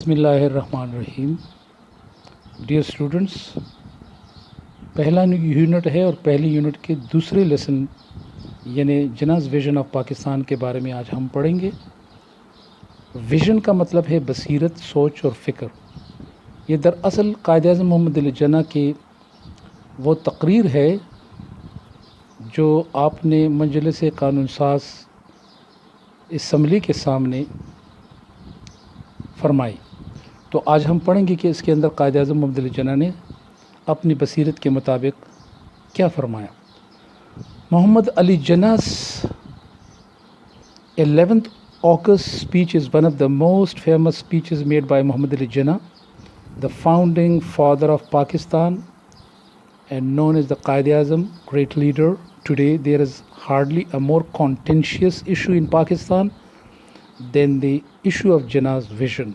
بسم اللہ الرحمن الرحیم. ڈیئر اسٹوڈنٹس، پہلا یونٹ ہے اور پہلی یونٹ کے دوسرے لیسن یعنی جناز ویژن آف پاکستان کے بارے میں آج ہم پڑھیں گے. ویژن کا مطلب ہے بصیرت، سوچ اور فکر. یہ دراصل قائد اعظم محمد علی جناح کی وہ تقریر ہے جو آپ نے مجلس قانون ساز اسمبلی کے سامنے فرمائی. تو آج ہم پڑھیں گے کہ اس کے اندر قائد اعظم محمد علی جناح نے اپنی بصیرت کے مطابق کیا فرمایا. محمد علی جناح's 11th August speech is one of the most famous speeches made by Muhammad Ali Jinnah, the founding father of Pakistan and known as the Quaid-e-Azam, great leader. Today there is hardly a more contentious issue in Pakistan than the issue of Jinnah's vision.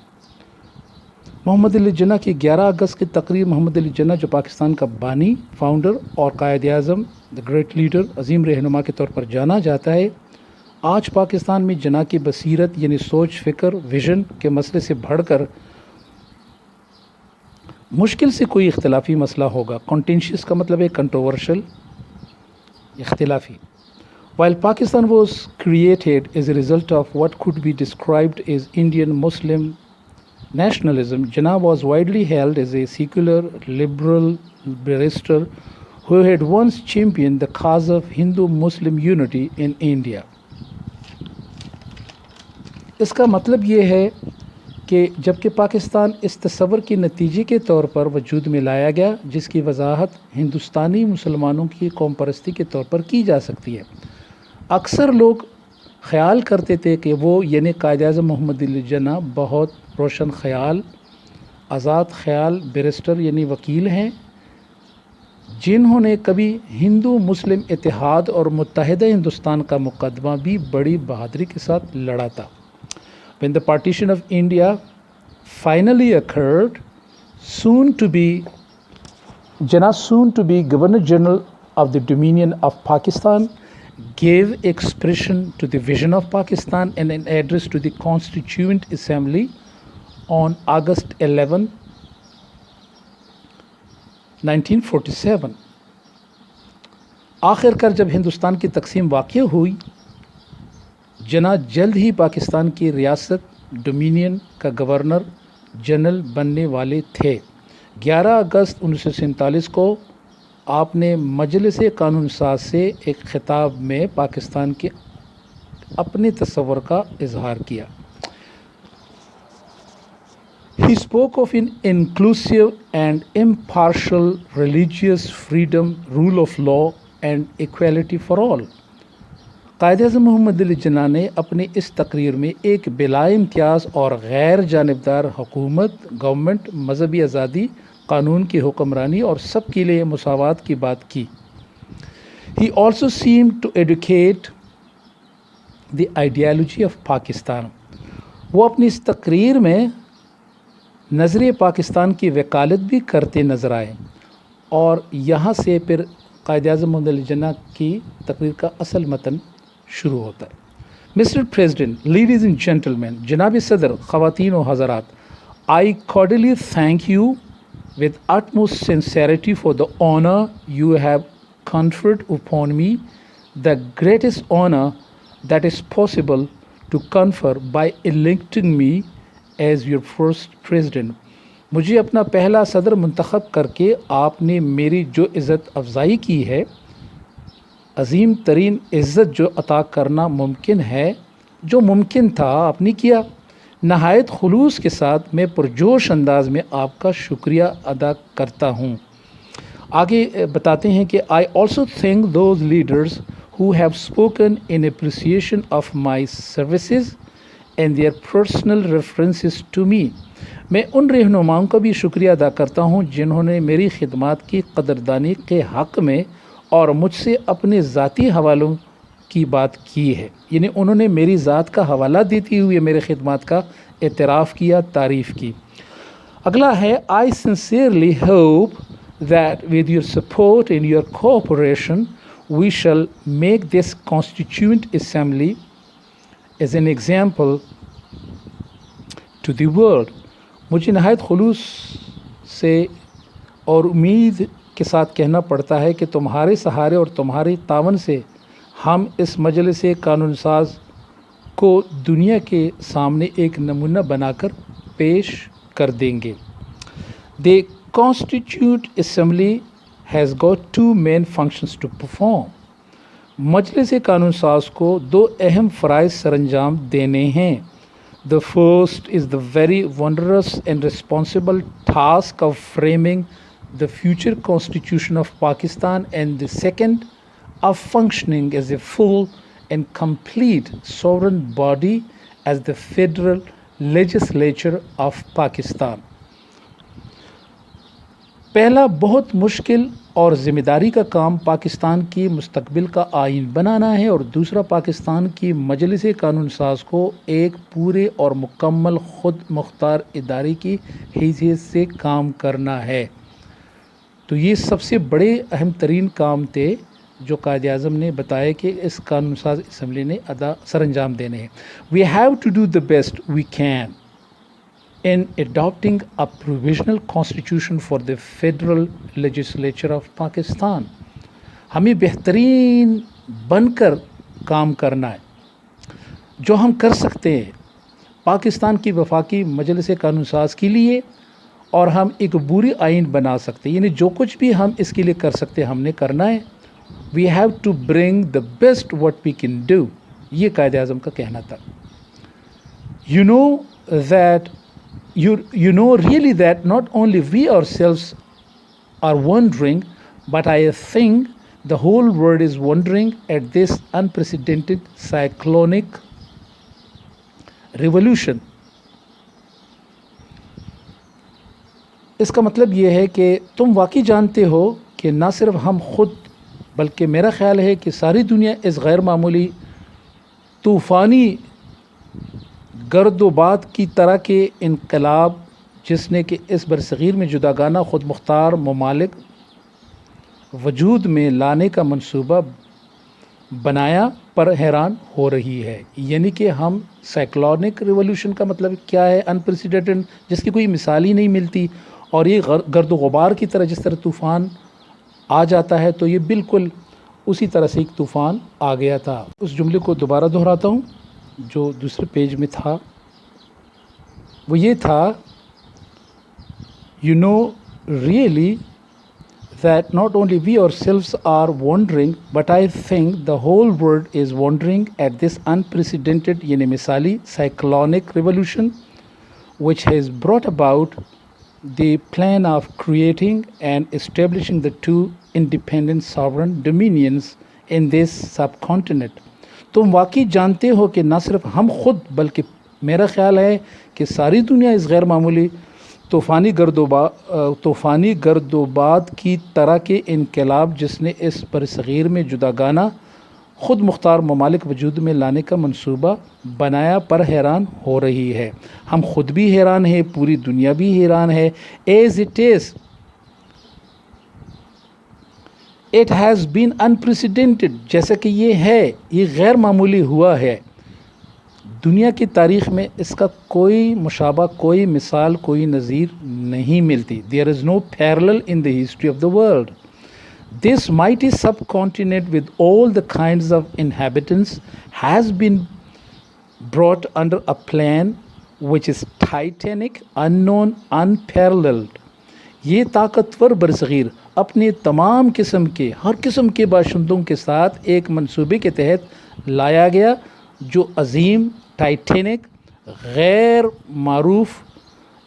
محمد علی جناح کی 11 اگست کی تقریر محمد علی جناح جو پاکستان کا بانی، founder اور Quaid Azam, the great leader, عظیم رہنما کے طور پر جانا جاتا ہے، آج پاکستان میں جناح کی بصیرت یعنی سوچ، فکر، ویژن کے مسئلے سے بڑھ کر مشکل سے کوئی اختلافی مسئلہ ہوگا. کانٹینشیس کا مطلب ہے controversial, اختلافی. While Pakistan was created as a result of what could be described as Indian Muslim nationalism, Jinnah was widely held as a secular, liberal barrister who had once championed the cause of Hindu-Muslim unity in India. اس کا مطلب یہ ہے کہ جبکہ پاکستان اس تصور کے نتیجے کے طور پر وجود میں لایا گیا جس کی وضاحت ہندوستانی مسلمانوں کی قوم پرستی کے طور پر کی جا سکتی ہے، اکثر لوگ خیال کرتے تھے کہ وہ یعنی قائد اعظم محمد علی جناح بہت روشن خیال، آزاد خیال بیرسٹر یعنی وکیل ہیں جنہوں نے کبھی ہندو مسلم اتحاد اور متحدہ ہندوستان کا مقدمہ بھی بڑی بہادری کے ساتھ لڑا تھا. When the partition of India finally occurred, Jinnah, soon to be Governor General of the Dominion of Pakistan, gave expression to the vision of Pakistan in an address to the Constituent Assembly on August 11, 1947. آخر کار جب ہندوستان کی تقسیم واقع ہوئی، جناح جلد ہی پاکستان کی ریاست dominion کا گورنر جنرل بننے والے تھے. 11 اگست 1947 کو آپ نے مجلس قانون ساز سے ایک خطاب میں پاکستان کے اپنے تصور کا اظہار کیا. He spoke of an inclusive and impartial religious freedom, rule of law and equality for all. Quaid Azam محمد علی جناح نے اپنی اس تقریر میں ایک بلا امتیاز اور غیر جانبدار حکومت، گورنمنٹ، مذہبی آزادی، قانون کی حکمرانی اور سب کے لیے مساوات کی بات کی. He also seemed to advocate the ideology of Pakistan. وہ اپنی اس تقریر میں نظریہ پاکستان کی وکالت بھی کرتے نظر آئے اور یہاں سے پھر قائد اعظم محمد علی جناح کی تقریر کا اصل متن شروع ہوتا ہے. Mister president, ladies and gentleman, جناب صدر، خواتین و حضرات، I cordially thank you with utmost sincerity for the honor you have conferred upon me, the greatest honor that is possible to confer by electing me as your first president. مجھے اپنا پہلا صدر منتخب کر کے آپ نے میری جو عزت افزائی کی ہے، عظیم ترین عزت جو عطا کرنا ممکن ہے، جو ممکن تھا آپ نے کیا. نہایت خلوص کے ساتھ میں پرجوش انداز میں آپ کا شکریہ ادا کرتا ہوں. آگے بتاتے ہیں کہ I also thank those leaders who have spoken in appreciation of my services and their personal references to me. میں ان رہنماؤں کا بھی شکریہ ادا کرتا ہوں جنہوں نے میری خدمات کی قدردانی کے حق میں اور مجھ سے اپنے ذاتی حوالوں کی بات کی ہے، یعنی انہوں نے میری ذات کا حوالہ دیتے ہوئے میرے خدمات کا اعتراف کیا، تعریف کی. اگلا ہے I sincerely hope that with your support and your cooperation we shall make this Constituent Assembly as an example to the world. مجھے نہایت خلوص سے اور امید کے ساتھ کہنا پڑتا ہے کہ تمہارے سہارے اور تمہاری تعاون سے ہم اس مجلس قانون ساز کو دنیا کے سامنے ایک نمونہ بنا کر پیش کر دیں گے۔ The Constituent Assembly has got two main functions to perform. مجلس قانون ساز کو دو اہم فرائض سر انجام دینے ہیں۔ The first is the very wondrous and responsible task of framing the future constitution of Pakistan, and the second of functioning as a full and complete sovereign body as the federal legislature of Pakistan. پہلا بہت مشکل اور ذمہ داری کا کام پاکستان کی مستقبل کا آئین بنانا ہے، اور دوسرا پاکستان کی مجلس قانون ساز کو ایک پورے اور مکمل خود مختار ادارے کی حیثیت سے کام کرنا ہے۔ تو یہ سب سے بڑے اہم ترین کام تھے جو قائد اعظم نے بتایا کہ اس قانون ساز اسمبلی نے سر انجام دینے ہیں۔ We have to do the best we can in adopting a provisional constitution for the federal legislature of Pakistan. ہمیں بہترین بن کر کام کرنا ہے جو ہم کر سکتے ہیں پاکستان کی وفاقی مجلس قانون ساز کے لیے، اور ہم ایک بری آئین بنا سکتے ہیں، یعنی جو کچھ بھی ہم اس کے لیے کر سکتے ہیں ہم نے کرنا ہے۔ We have to bring the best what we can do. یہ قائد اعظم کا کہنا تھا۔ You know really that not only we ourselves are wondering, but I think the whole world is wondering at this unprecedented cyclonic revolution. اس کا مطلب یہ ہے کہ تم واقعی جانتے ہو کہ نہ صرف ہم خود بلکہ میرا خیال ہے کہ ساری دنیا اس غیر معمولی طوفانی گرد و باد کی طرح کے انقلاب جس نے کہ اس برصغیر میں جداگانہ خود مختار ممالک وجود میں لانے کا منصوبہ بنایا پر حیران ہو رہی ہے۔ یعنی کہ ہم سائیکلونک ریولوشن کا مطلب کیا ہے؟ انپریسیڈنٹڈ، جس کی کوئی مثال ہی نہیں ملتی، اور یہ گرد و غبار کی طرح جس طرح طوفان آ جاتا ہے تو یہ بالکل اسی طرح سے ایک طوفان آ گیا تھا۔ اس جملے کو دوبارہ دہراتا ہوں جو دوسرے پیج میں تھا، وہ یہ تھا You know really that not only we ourselves are wondering, but I think the whole world is wondering at this unprecedented یعنی مثالی cyclonic revolution which has brought about the plan of creating and establishing the two independent sovereign dominions in this subcontinent. تم واقعی جانتے ہو کہ نہ صرف ہم خود بلکہ میرا خیال ہے کہ ساری دنیا اس غیر معمولی طوفانی گرد و باد کی طرح کے انقلاب جس نے اس برصغیر میں جداگانہ خود مختار ممالک وجود میں لانے کا منصوبہ بنایا پر حیران ہو رہی ہے۔ ہم خود بھی حیران ہیں، پوری دنیا بھی حیران ہے۔ As it is, it has been unprecedented، جیسا کہ یہ غیر معمولی ہوا ہے۔ دنیا کی تاریخ میں اس کا کوئی مشابہ، کوئی مثال، کوئی نظیر نہیں ملتی۔ There is no parallel in the history of the world. This mighty subcontinent with all the kinds of inhabitants has been brought under a plan which is titanic, unknown, unparalleled. یہ طاقتور برصغیر اپنے تمام ہر قسم کے باشندوں کے ساتھ ایک منصوبے کے تحت لایا گیا جو عظیم، ٹائٹینک، غیر معروف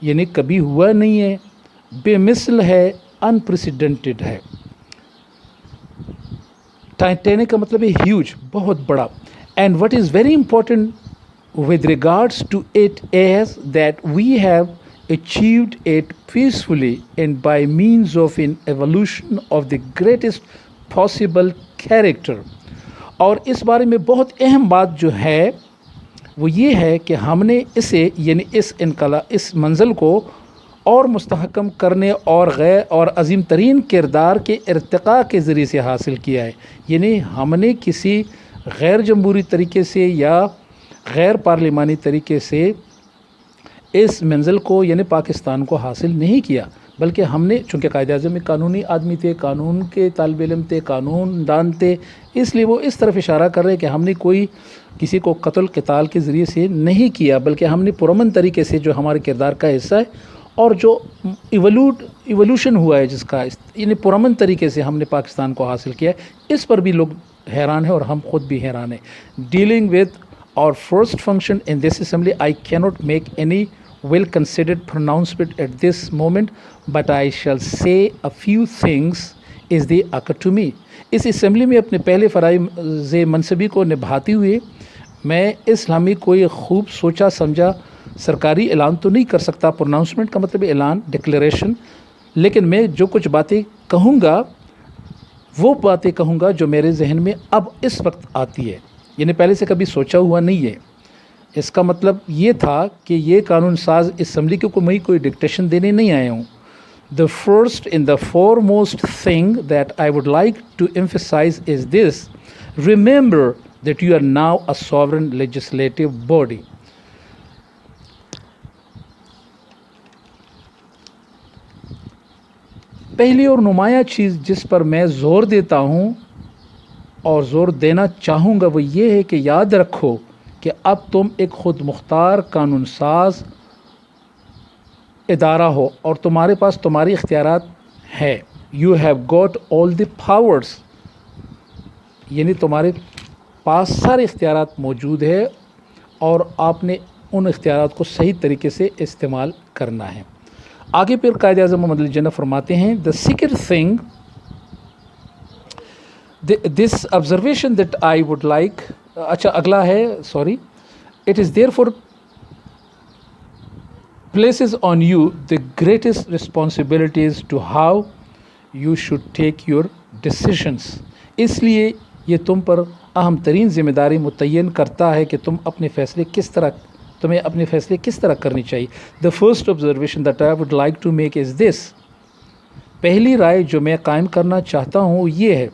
یعنی کبھی ہوا نہیں ہے، بے مثل ہے، انپریسیڈنٹڈ ہے۔ ٹائٹینک کا مطلب ہے ہیوج، بہت بڑا۔ And what is very important with regards to it is that we have achieved it peacefully and by means of an evolution of the greatest possible character. اور اس بارے میں بہت اہم بات جو ہے وہ یہ ہے کہ ہم نے اسے یعنی اس منزل کو اور مستحکم کرنے اور عظیم ترین کردار کے ارتقاء کے ذریعے سے حاصل کیا ہے۔ یعنی ہم نے کسی غیر جمہوری طریقے سے یا غیر پارلیمانی طریقے سے اس منزل کو یعنی پاکستان کو حاصل نہیں کیا، بلکہ ہم نے چونکہ قائد اعظم میں قانونی آدمی تھے، قانون کے طالب علم تھے، قانون دان تھے، اس لیے وہ اس طرف اشارہ کر رہے ہیں کہ ہم نے کوئی کسی کو قتل قتال کے ذریعے سے نہیں کیا، بلکہ ہم نے پرامن طریقے سے جو ہمارے کردار کا حصہ ہے اور جو ایولوشن ہوا ہے جس کا یعنی پرامن طریقے سے ہم نے پاکستان کو حاصل کیا ہے، اس پر بھی لوگ حیران ہیں اور ہم خود بھی حیران ہیں. Dealing with our first function in this assembly, I cannot make any well-considered pronouncement at this moment, but I shall say a few things as they occur to me. اس اسمبلی میں اپنے پہلے فرائض منصبی کو نبھاتے ہوئے میں اسلامی کوئی خوب سوچا سمجھا سرکاری اعلان تو نہیں کر سکتا. پروناؤنسمنٹ کا مطلب اعلان، ڈکلیریشن، لیکن میں جو کچھ باتیں کہوں گا وہ باتیں کہوں گا جو میرے ذہن میں اب اس وقت آتی ہے، یعنی پہلے سے کبھی سوچا ہوا نہیں ہے. اس کا مطلب یہ تھا کہ یہ قانون ساز اسمبلی کو میں کوئی ڈکٹیشن دینے نہیں آیا ہوں. The first and the foremost thing that I would like to emphasize is this: remember that you are now a sovereign legislative body. پہلی اور نمایاں چیز جس پر میں زور دیتا ہوں اور زور دینا چاہوں گا وہ یہ ہے کہ یاد رکھو کہ اب تم ایک خود مختار قانون ساز ادارہ ہو اور تمہارے پاس تمہاری اختیارات ہیں. You have got all the powers, یعنی تمہارے پاس سارے اختیارات موجود ہے اور آپ نے ان اختیارات کو صحیح طریقے سے استعمال کرنا ہے. آگے پھر قائد اعظم محمد علی جناح فرماتے ہیں the second thing this observation that I would like اچھا اگلا ہے it is therefore places on you the greatest responsibilities to how you should take your decisions. اس لیے یہ تم پر اہم ترین ذمہ داری متعین کرتا ہے کہ تمہیں اپنے فیصلے کس طرح کرنی چاہیے. The first observation that I would like to make is this: پہلی رائے جو میں قائم کرنا چاہتا ہوں یہ ہے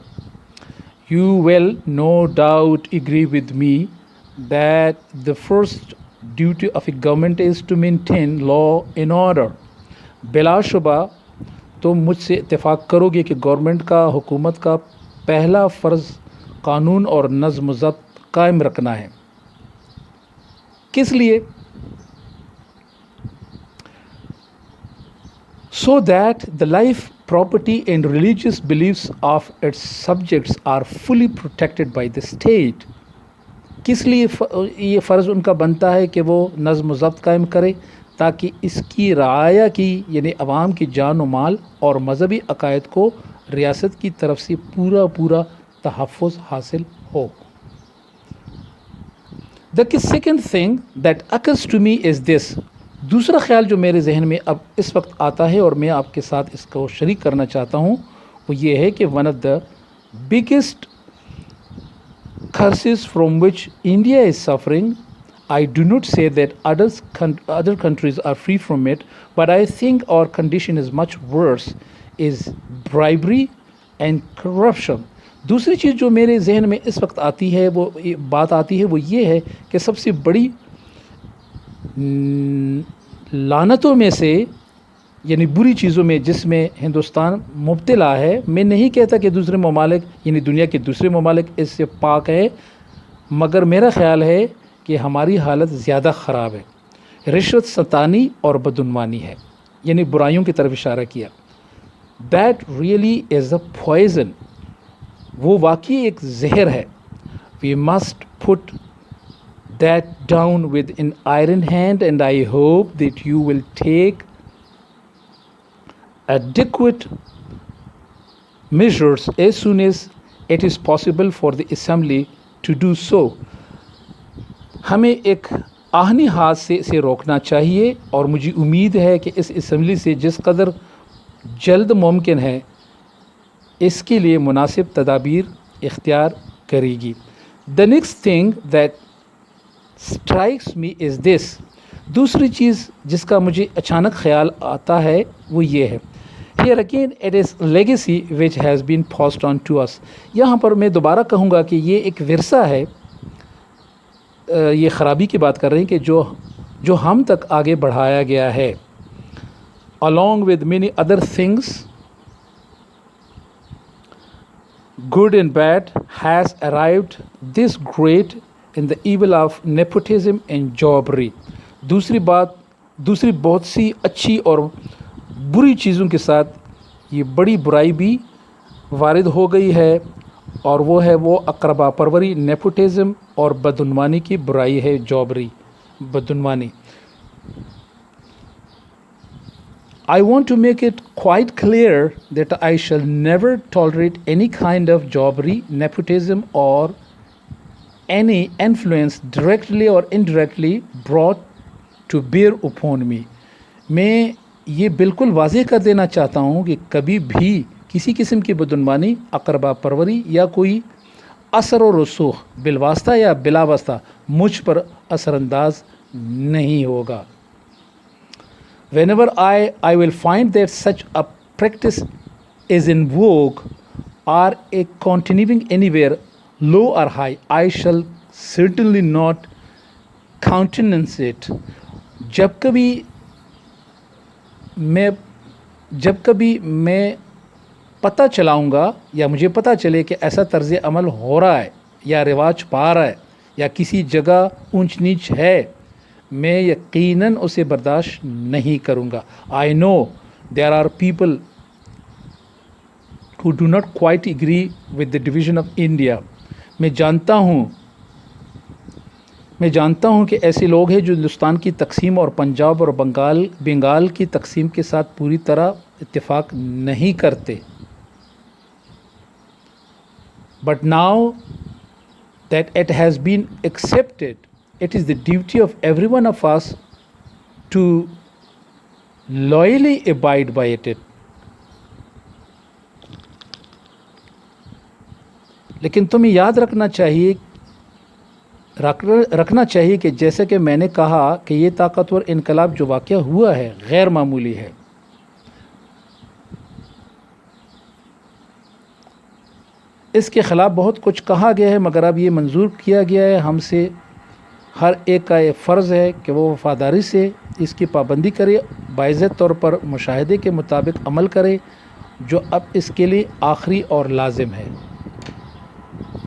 You will no doubt agree with me that the first duty of a government is to maintain law and order. بلا شبہ تم مجھ سے اتفاق کرو گے کہ گورنمنٹ کا، حکومت کا پہلا فرض قانون اور نظم و ضبط قائم رکھنا ہے. کس لیے؟ So that the life, property and religious beliefs of its subjects are fully protected by the state. کس لیے یہ فرض ان کا بنتا ہے کہ وہ نظم و ضبط قائم کرے؟ تاکہ اس کی رعایا کی یعنی عوام کی جان و مال اور مذہبی عقائد کو ریاست کی طرف سے پورا تحفظ حاصل ہو. The second thing that occurs to me is this. دوسرا خیال جو میرے ذہن میں اب اس وقت آتا ہے اور میں آپ کے ساتھ اس کو شریک کرنا چاہتا ہوں وہ یہ ہے کہ one of the biggest curses from which India is suffering, I do not say that other countries are free from it, but I think our condition is much worse, is bribery and corruption. دوسری چیز جو میرے ذہن میں اس وقت آتی ہے وہ بات آتی ہے وہ یہ ہے کہ سب سے بڑی لعنتوں میں سے یعنی بری چیزوں میں جس میں ہندوستان مبتلا ہے، میں نہیں کہتا کہ دوسرے ممالک یعنی دنیا کے دوسرے ممالک اس سے پاک ہے، مگر میرا خیال ہے کہ ہماری حالت زیادہ خراب ہے. رشوت ستانی اور بدعنوانی ہے، یعنی برائیوں کی طرف اشارہ کیا. That really is a poison. وہ واقعی ایک زہر ہے. We must put that down with an iron hand, and I hope that you will take adequate measures as soon as it is possible for the assembly to do so. ہمیں ایک آہنی ہاتھ سے اسے روکنا چاہیے اور مجھے امید ہے کہ اس اسمبلی سے جس قدر جلد ممکن ہے اس کے لیے مناسب تدابیر اختیار کرے گی. The next thing that strikes me is this. دوسری چیز جس کا مجھے اچانک خیال آتا ہے وہ یہ ہے Here again it is legacy which has been passed on to us. یہاں پر میں دوبارہ کہوں گا کہ یہ ایک ورثہ ہے. یہ خرابی کی بات کر رہے ہیں کہ جو جو ہم تک آگے بڑھایا گیا ہے. Along with many other things, good and bad, has arrived this great in the evil of nepotism and jobbery. دوسری بہت سی اچھی اور بری چیزوں کے ساتھ یہ بڑی برائی بھی وارد ہو گئی ہے، اور وہ ہے وہ اقربا پروری، نیپوٹزم، اور بدعنوانی کی برائی ہے، جابری، بدعنوانی. I want to make it quite clear that I shall never tolerate any kind of jobbery, nepotism, or any influence directly or indirectly brought to bear upon me. میں یہ بالکل واضح کر دینا چاہتا ہوں کہ کبھی بھی کسی قسم کی بدعنوانی، اقربا پروری یا کوئی اثر و رسوخ بالواسطہ یا بلا واسطہ مجھ پر اثر انداز نہیں ہوگا. Whenever I will find that such a practice is in vogue or a continuing anywhere, low or high, I shall certainly not countenance it. جب کبھی میں پتہ چلاؤں گا یا مجھے پتہ چلے کہ ایسا طرز عمل ہو رہا ہے یا رواج پا رہا ہے یا کسی جگہ اونچ نیچ ہے، میں یقیناً اسے برداشت نہیں کروں گا. I know there are people who do not quite agree with the division of India. میں جانتا ہوں کہ ایسے لوگ ہیں جو ہندوستان کی تقسیم اور پنجاب اور بنگال کی تقسیم کے ساتھ پوری طرح اتفاق نہیں کرتے. But now that it has been accepted, it is the duty of every one of us to loyally abide by it. لیکن تمہیں یاد رکھنا چاہیے کہ جیسے کہ میں نے کہا کہ یہ طاقتور انقلاب جو واقع ہوا ہے غیر معمولی ہے. اس کے خلاف بہت کچھ کہا گیا ہے، مگر اب یہ منظور کیا گیا ہے. ہم سے ہر ایک کا یہ فرض ہے کہ وہ وفاداری سے اس کی پابندی کرے، باعزت طور پر مشاہدے کے مطابق عمل کرے جو اب اس کے لیے آخری اور لازم ہے.